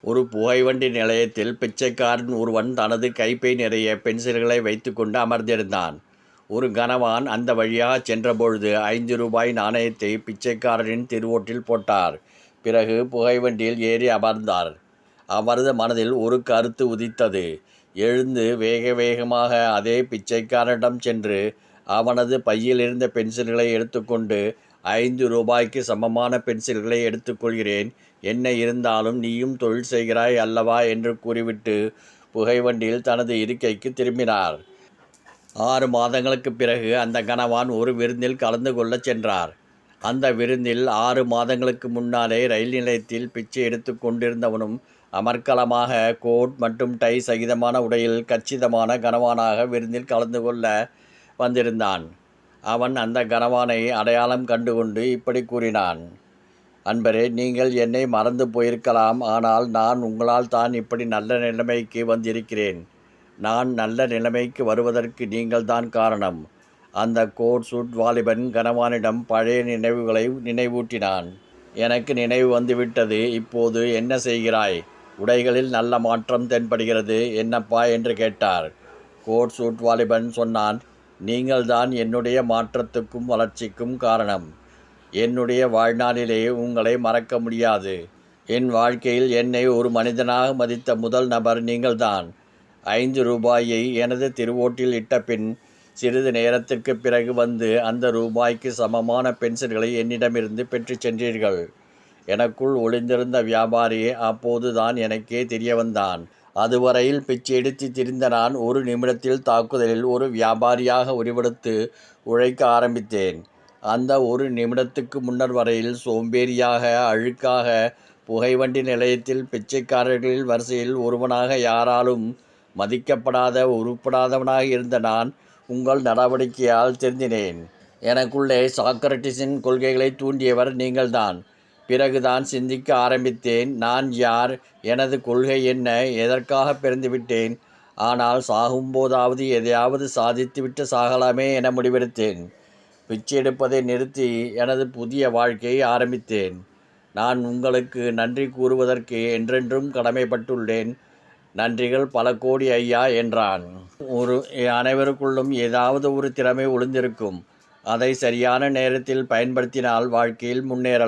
ஒரு புகைவண்டி நிலையத்தில் பிச்சைக்காரன் ஒருவன் தனது கைப்பை நிறைய பென்சில்களை வைத்துக்கொண்டு அமர்ந்திருந்தான். ஒரு கனவான் அந்த வழியாக சென்றபொழுது 5 ரூபாய் நாணயத்தை பிச்சைக்காரனின் திருவோட்டில் போட்டார். பிறகு புகைவண்டியில் ஏறி அமர்ந்தார். அவரது மனதில் ஒரு கருத்து உதித்தது. எழுந்து வேக வேகமாக அதே பிச்சைக்காரனிடம் சென்று அவனது பையில் இருந்த பென்சில்களை எடுத்துக்கொண்டு 5 ரூபாய்க்கு சமமான பென்சில்களை எடுத்துக்கொள்கிறேன், என்ன இருந்தாலும் நீயும் தொழில் செய்கிறாய் அல்லவா என்று கூறிவிட்டு புகைவண்டியில் தனது இருக்கைக்கு திரும்பினார். 6 மாதங்களுக்குப் பிறகு அந்த கனவான் ஒரு விருந்தில் கலந்து கொள்ளச் சென்றார். அந்த விருந்தில் 6 மாதங்களுக்கு முன்னாலே ரயில் நிலையத்தில் பிச்சை எடுத்து கொண்டிருந்தவனும் அமர்க்கலமாக கோட் மற்றும் டை சகிதமான உடையில் கச்சிதமான கனவானாக விருந்தில் கலந்து கொள்ள வந்திருந்தான். அவன் அந்த கனவானை அடையாளம் கண்டுகொண்டு இப்படி கூறினான்: அன்பரே, நீங்கள் என்னை மறந்து போயிருக்கலாம். ஆனால் நான் உங்களால் தான் இப்படி நல்ல நிலைமைக்கு வந்திருக்கிறேன். நான் நல்ல நிலைமைக்கு வருவதற்கு நீங்கள்தான் காரணம். அந்த கோட் சூட் வாலிபன் கனவானிடம் பழைய நினைவுகளை நினைவூட்டினான். எனக்கு நினைவு வந்துவிட்டது. இப்போது என்ன செய்கிறாய்? உடைகளில் நல்ல மாற்றம் தென்படுகிறது. என்னப்பா என்று கேட்டார். கோட் சூட் வாலிபன் சொன்னான்: நீங்கள்தான் என்னுடைய மாற்றத்துக்கும் வளர்ச்சிக்கும் காரணம். என்னுடைய வாழ்நாளிலே உங்களை மறக்க முடியாது. என் வாழ்க்கையில் என்னை ஒரு மனிதனாக மதித்த முதல் நபர் நீங்கள்தான். 5 ரூபாயை எனது திருவோட்டில் இட்ட பின் சிறிது நேரத்திற்கு பிறகு வந்து அந்த ரூபாய்க்கு சமமான பென்சில்களை என்னிடமிருந்து பெற்று சென்றீர்கள். எனக்குள் ஒளிந்திருந்த வியாபாரி அப்போதுதான் எனக்கே தெரியவந்தான். அதுவரையில் பிச்சை எடுத்து திரிந்த நான் ஒரு நிமிடத்தில் தாக்குதலில் ஒரு வியாபாரியாக உருவெடுத்து உழைக்க ஆரம்பித்தேன். அந்த ஒரு நிமிடத்துக்கு முன்னர் வரையில் சோம்பேறியாக, அழுக்காக, புகைவண்டி நிலையத்தில் பிச்சைக்காரர்களில் வரிசையில் ஒருவனாக, யாராலும் மதிக்கப்படாத, உருப்படாதவனாக இருந்த நான் உங்கள் நடவடிக்கையால் திருந்தினேன். எனக்குள்ளே சாக்ரட்டிஸின் கொள்கைகளை தூண்டியவர் நீங்கள்தான். பிறகுதான் சிந்திக்க ஆரம்பித்தேன். நான் யார்? எனது கொள்கை என்ன? எதற்காக பிறந்துவிட்டேன்? ஆனால் சாகும்போதாவது எதையாவது சாதித்துவிட்டு சாகலாமே என முடிவெடுத்தேன். பிச்சை எடுப்பதை நிறுத்தி எனது புதிய வாழ்க்கையை ஆரம்பித்தேன். நான் உங்களுக்கு நன்றி கூறுவதற்கு என்றென்றும் கடமைப்பட்டுள்ளேன். நன்றிகள் பல கோடி ஐயா என்றான். அனைவருக்குள்ளும் ஏதாவது ஒரு திறமை ஒளிந்திருக்கும். அதை சரியான நேரத்தில் பயன்படுத்தினால் வாழ்க்கையில் முன்னேறலாம்.